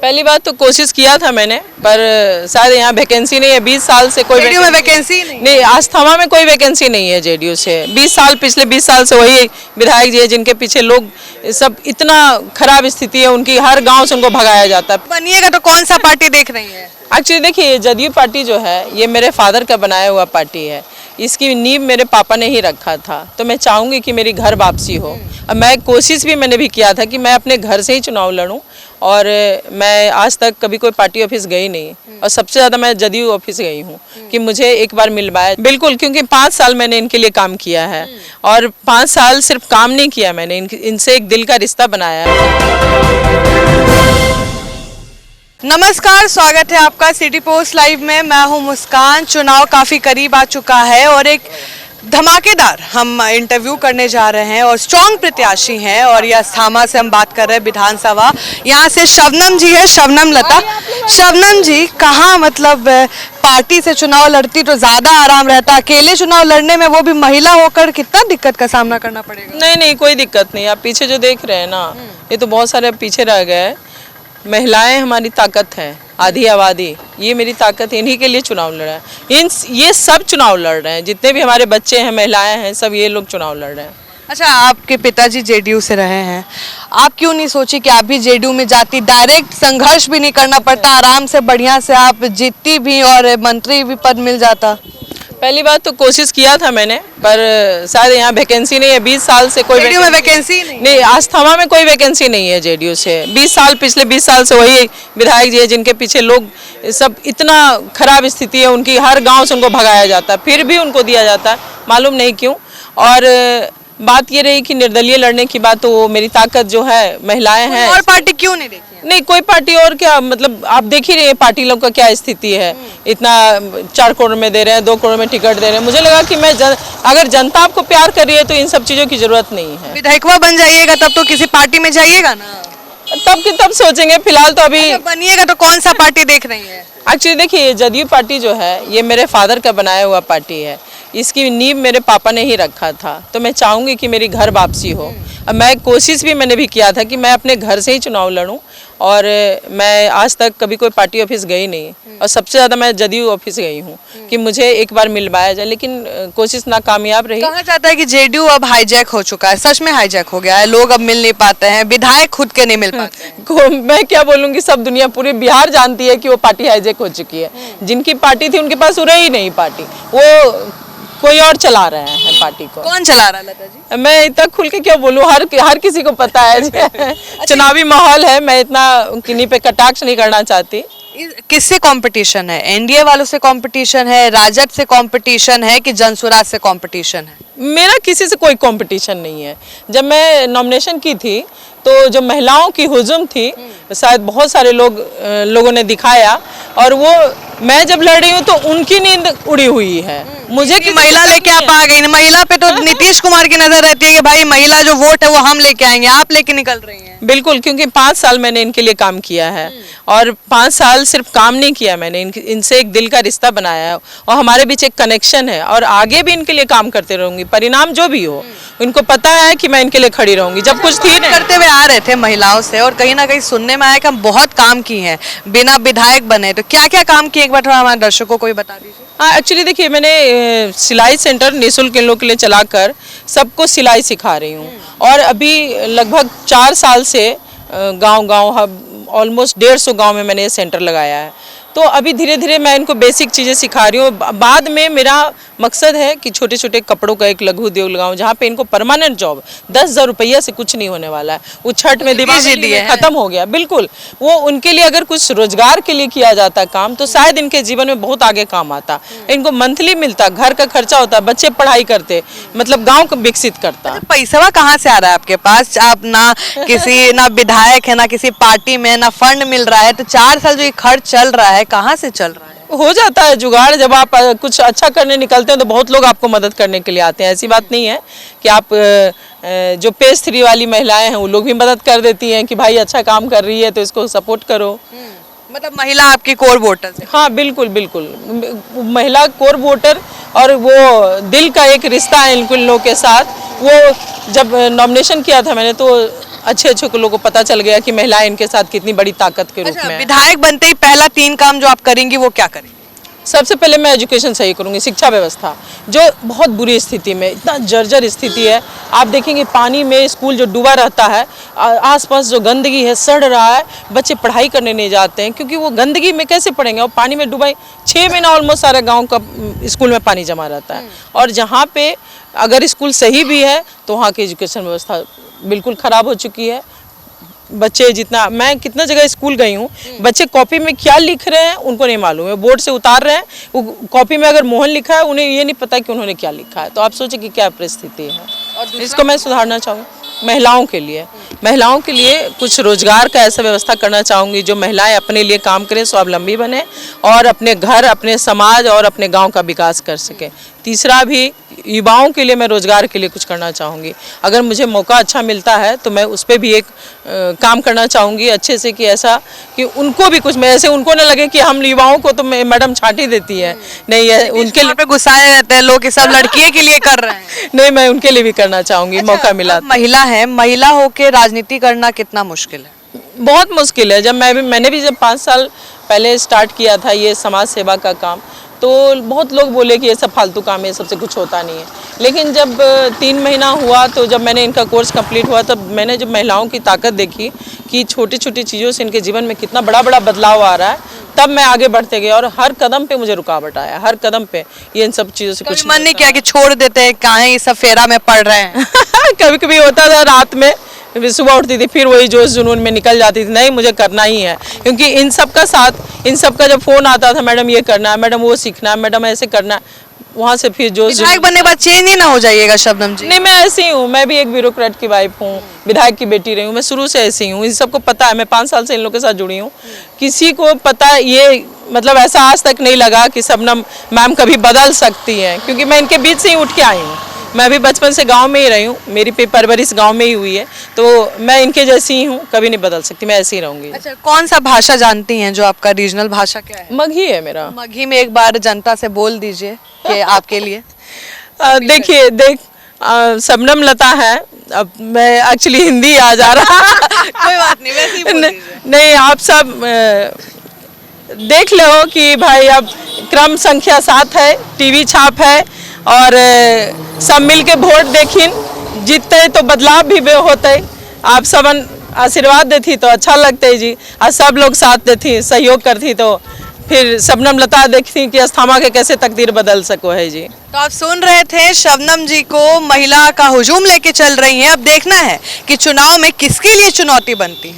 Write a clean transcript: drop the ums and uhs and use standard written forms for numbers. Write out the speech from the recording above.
पहली बात तो कोशिश किया था मैंने, पर शायद यहाँ वैकेंसी नहीं है। 20 साल से कोई जेडीयू में वैकेंसी नहीं, आस्थामा में कोई वैकेंसी नहीं है जेडीयू से। 20 साल, पिछले 20 साल से वही विधायक जी है जिनके पीछे लोग सब, इतना खराब स्थिति है उनकी, हर गांव से उनको भगाया जाता है। बनिएगा तो कौन सा पार्टी देख रही है? एक्चुअली देखिए, जदयू पार्टी जो है ये मेरे फादर का बनाया हुआ पार्टी है। इसकी नींव मेरे पापा ने ही रखा था, तो मैं चाहूँगी कि मेरी घर वापसी हो। अब मैं कोशिश भी मैंने भी किया था कि मैं अपने घर से ही चुनाव लड़ूं, और मैं आज तक कभी कोई पार्टी ऑफिस गई नहीं, और सबसे ज़्यादा मैं जदयू ऑफिस गई हूँ कि मुझे एक बार मिल पाए। बिल्कुल, क्योंकि 5 साल मैंने इनके लिए काम किया है, और 5 साल सिर्फ काम नहीं किया मैंने, इनसे एक दिल का रिश्ता बनाया है। नमस्कार, स्वागत है आपका सिटी पोस्ट लाइव में। मैं हूं मुस्कान। चुनाव काफ़ी करीब आ चुका है और एक धमाकेदार हम इंटरव्यू करने जा रहे हैं और स्ट्रॉन्ग प्रत्याशी हैं, और यह अस्थामा से हम बात कर रहे हैं विधानसभा। यहाँ से शबनम जी है, शबनम लता। शबनम जी, कहाँ मतलब पार्टी से चुनाव लड़ती तो ज़्यादा आराम रहता, अकेले चुनाव लड़ने में वो भी महिला होकर कितना दिक्कत का सामना करना पड़ेगा? नहीं, कोई दिक्कत नहीं। आप पीछे जो देख रहे हैं ना, ये तो बहुत सारे पीछे रह गए। महिलाएं हमारी ताकत हैं, आधी आबादी, ये मेरी ताकत है। इन्हीं के लिए चुनाव लड़ा है। ये सब चुनाव लड़ रहे हैं, जितने भी हमारे बच्चे हैं, महिलाएं हैं, सब ये लोग चुनाव लड़ रहे हैं। अच्छा, आपके पिताजी जेडीयू से रहे हैं, आप क्यों नहीं सोची कि आप भी जेडीयू में जाती? डायरेक्ट संघर्ष भी नहीं करना पड़ता, आराम से बढ़िया से आप जीतती भी और मंत्री भी पद मिल जाता। पहली बात तो कोशिश किया था मैंने, पर शायद यहाँ वैकेंसी नहीं है। 20 साल से कोई जेडीयू में वैकेंसी नहीं, आस्थामा में कोई वैकेंसी नहीं है जेडीयू से। 20 साल, पिछले 20 साल से वही विधायक जी है जिनके पीछे लोग सब, इतना खराब स्थिति है उनकी, हर गांव से उनको भगाया जाता है, फिर भी उनको दिया जाता है, मालूम नहीं क्यों। और बात ये रही कि निर्दलीय लड़ने की बात, तो मेरी ताकत जो है महिलाएं हैं। और पार्टी क्यों नहीं देखी? नहीं, कोई पार्टी और क्या, मतलब आप देख ही रहे हैं पार्टी लोग का क्या स्थिति है। इतना 4 करोड़ में दे रहे हैं, 2 करोड़ में टिकट दे रहे हैं। मुझे लगा कि अगर जनता आपको प्यार कर रही है तो इन सब चीज़ों की जरूरत नहीं है। विधायकवा बन जाइएगा तब तो किसी पार्टी में जाइएगा ना, तब की तब सोचेंगे। फिलहाल तो अभी बनिएगा तो कौन सा पार्टी देख रही है? एक्चुअली देखिए, जदयू पार्टी जो है ये मेरे फादर का बनाया हुआ पार्टी है। इसकी नींव मेरे पापा ने ही रखा था, तो मैं चाहूँगी कि मेरी घर वापसी हो। अब मैं कोशिश भी मैंने भी किया था कि मैं अपने घर से ही चुनाव लड़ूं, और मैं आज तक कभी कोई पार्टी ऑफिस गई नहीं, और सबसे ज़्यादा मैं जदयू ऑफिस गई हूँ कि मुझे एक बार मिल पाया जाए, लेकिन कोशिश नाकामयाब रही। कहा जाता है कि जेडीयू अब हाईजैक हो चुका है, सच में हाईजैक हो गया है, लोग अब मिल नहीं पाते हैं, विधायक खुद के नहीं मिल पाते हैं। मैं क्या बोलूँगी, सब दुनिया, पूरी बिहार जानती है कि वो पार्टी हाईजैक हो चुकी है। जिनकी पार्टी थी उनके पास रही ही नहीं पार्टी, वो कोई और चला रहे हैं पार्टी को। कौन चला रहा है लता जी? मैं इतना खुल के क्या बोलूं, हर किसी को पता है। चुनावी माहौल है, मैं इतना किन्हीं पे कटाक्ष नहीं करना चाहती। किससे कंपटीशन है? एनडीए वालों से कंपटीशन है, राजद से कंपटीशन है, कि जनसुराज से कंपटीशन है? मेरा किसी से कोई कंपटीशन नहीं है। जब मैं नॉमिनेशन की थी तो जो महिलाओं की हुजूम थी, शायद बहुत सारे लोगों ने दिखाया, और वो मैं जब लड़ रही हूँ तो उनकी नींद उड़ी हुई है। मुझे कि महिला लेके आप आ गई, महिला पे तो नीतीश कुमार की नजर रहती है कि भाई महिला जो वोट है वो हम लेके आएंगे, आप लेके निकल रही हैं। बिल्कुल, क्योंकि 5 साल मैंने इनके लिए काम किया है, और 5 साल सिर्फ काम नहीं किया मैंने, इनसे एक दिल का रिश्ता बनाया है, और हमारे बीच एक कनेक्शन है, और आगे भी इनके लिए काम करते रहूंगी, परिणाम जो भी हो। इनको पता है कि मैं इनके लिए खड़ी रहूंगी। जब कुछ थी नहीं करते हुए आ रहे थे महिलाओं से, और कहीं ना कहीं सुनने में आया कि हम बहुत काम की हैं बिना विधायक बने, तो क्या क्या काम किए एक बार थोड़ा हमारे दर्शकों को भी बता दीजिए। हाँ, एक्चुअली देखिए, मैंने सिलाई सेंटर निःशुल्क इन लोगों के लिए चलाकर सबको सिलाई सिखा रही हूँ, और अभी लगभग 4 साल से गांव ऑलमोस्ट 150 गांव में मैंने ये सेंटर लगाया है। तो अभी धीरे धीरे मैं इनको बेसिक चीज़ें सिखा रही हूँ। बाद में मेरा मकसद है कि छोटे छोटे कपड़ों का एक लघु उद्योग लगाऊं, जहाँ पे इनको परमानेंट जॉब, 10,000 रुपया से कुछ नहीं होने वाला है। वो छठ में दिवाली में खत्म हो गया। बिल्कुल, वो उनके लिए अगर कुछ रोजगार के लिए किया जाता काम तो शायद इनके जीवन में बहुत आगे काम आता। इनको मंथली मिलता, घर का खर्चा होता, बच्चे पढ़ाई करते, मतलब गाँव को विकसित करता। पैसा कहाँ से आ रहा है आपके पास? आप ना विधायक है, ना किसी पार्टी में, ना फंड मिल रहा है, तो 4 साल जो ये खर्च चल रहा है कहाँ से चल रहा है? हो जाता है जुगाड़। जब आप कुछ अच्छा करने निकलते हैं तो बहुत लोग आपको मदद करने के लिए आते हैं। ऐसी बात नहीं है कि आप जो पेज 3 वाली महिलाएं हैं वो लोग भी मदद कर देती हैं कि भाई अच्छा काम कर रही है तो इसको सपोर्ट करो। मतलब महिला आपकी कोर वोटर है? हाँ बिल्कुल बिल्कुल, महिला कोर वोटर, और वो दिल का एक रिश्ता है इन लोगों के साथ। वो जब नॉमिनेशन किया था मैंने तो अच्छे अच्छे लोगों को पता चल गया कि महिलाएं इनके साथ कितनी बड़ी ताकत के रूप अच्छा, में है। विधायक बनते ही पहला 3 काम जो आप करेंगी वो क्या करेंगी? सबसे पहले मैं एजुकेशन सही करूंगी, शिक्षा व्यवस्था जो बहुत बुरी स्थिति में, इतना जर्जर स्थिति है। आप देखेंगे पानी में स्कूल जो डूबा रहता है, आसपास जो गंदगी है, सड़ रहा है, बच्चे पढ़ाई करने नहीं जाते हैं क्योंकि वो गंदगी में कैसे पढ़ेंगे। और पानी में डूबा 6 महीना ऑलमोस्ट सारे गाँव का स्कूल में पानी जमा रहता है। और जहाँ पे अगर स्कूल सही भी है तो वहाँ की एजुकेशन व्यवस्था बिल्कुल ख़राब हो चुकी है। बच्चे जितना, मैं कितना जगह स्कूल गई हूँ, बच्चे कॉपी में क्या लिख रहे हैं उनको नहीं मालूम है, बोर्ड से उतार रहे हैं, वो कॉपी में अगर मोहन लिखा है उन्हें ये नहीं पता कि उन्होंने क्या लिखा है। तो आप सोचिए कि क्या परिस्थिति है। इसको मैं सुधारना चाहूँगी। महिलाओं के लिए कुछ रोजगार का ऐसा व्यवस्था करना चाहूँगी जो महिलाएं अपने लिए काम करें, स्वावलंबी बने और अपने घर, अपने समाज और अपने गांव का विकास कर सके। तीसरा भी युवाओं के लिए मैं रोजगार के लिए कुछ करना चाहूँगी। अगर मुझे मौका अच्छा मिलता है तो मैं उस पर भी एक काम करना चाहूँगी अच्छे से, कि ऐसा कि उनको भी कुछ, मैं ऐसे उनको न लगे कि हम युवाओं को तो मैडम छांटी देती है, नहीं है उनके लिए गुस्साए रहते हैं लोग कि सब लड़कियों के लिए कर रहे हैं। नहीं, मैं उनके लिए भी करना चाहूँगी। मौका मिला। आप महिला है, महिला होके राजनीति करना कितना मुश्किल है? बहुत मुश्किल है। जब मैंने भी जब 5 साल पहले स्टार्ट किया था ये समाज सेवा का काम, तो बहुत लोग बोले कि ये सब फालतू काम है, सबसे कुछ होता नहीं है। लेकिन जब 3 महीना हुआ तो जब मैंने इनका कोर्स कंप्लीट हुआ तब मैंने जब महिलाओं की ताकत देखी कि छोटी छोटी चीज़ों से इनके जीवन में कितना बड़ा बड़ा बदलाव आ रहा है, तब मैं आगे बढ़ते गया। और हर कदम पे मुझे रुकावट आया, हर कदम पे ये इन सब चीज़ों से कुछ मन नहीं किया कि छोड़ देते हैं, कहाँ ये सब फेरा में पड़ रहे हैं? कभी कभी होता था, रात में सुबह उठती थी फिर वही जोश जुनून में निकल जाती थी, नहीं मुझे करना ही है। क्योंकि इन सब का साथ, इन सब का जब फोन आता था, मैडम ये करना है, मैडम वो सीखना है, मैडम ऐसे करना है, वहाँ से फिर जोश। विधायक बनने के बाद चेंज ही ना हो जाइएगा शबनम जी? नहीं, मैं ऐसी हूँ, मैं भी एक ब्यूरोक्रेट की वाइफ हूँ, विधायक की बेटी रही हूँ, मैं शुरू से ऐसी हूँ। इन सबको पता है, मैं 5 साल से इन लोगों के साथ जुड़ी हूँ। किसी को पता ये, मतलब ऐसा आज तक नहीं लगा कि शबनम मैम कभी बदल सकती हैं, क्योंकि मैं इनके बीच से ही उठ के आई हूँ। मैं भी बचपन से गांव में ही रही हूँ, मेरी परवरिश गांव में ही हुई है, तो मैं इनके जैसी ही हूँ, कभी नहीं बदल सकती, मैं ऐसी ही रहूँगी। अच्छा, कौन सा भाषा जानती हैं? जो आपका रीजनल भाषा क्या है? मगही है मेरा। मगही में एक बार जनता से बोल दीजिए कि आपके लिए। देखिए, शबनम लता है। अब मैं एक्चुअली हिंदी आ जा रहा कोई बात नहीं, वैसे ही बोल दीजिए। नहीं, आप सब देख लो कि भाई अब क्रम संख्या 7 है, टीवी छाप है और सब मिल के वोट देखिन, जीतते तो बदलाव भी होते। आप सब आशीर्वाद देती तो अच्छा लगते जी, और सब लोग साथ देती, सहयोग करती तो फिर शबनम लता देखती कि अस्थामा के कैसे तकदीर बदल सको है जी। तो आप सुन रहे थे शबनम जी को, महिला का हुजूम लेके चल रही हैं। अब देखना है कि चुनाव में किसके लिए चुनौती बनती है।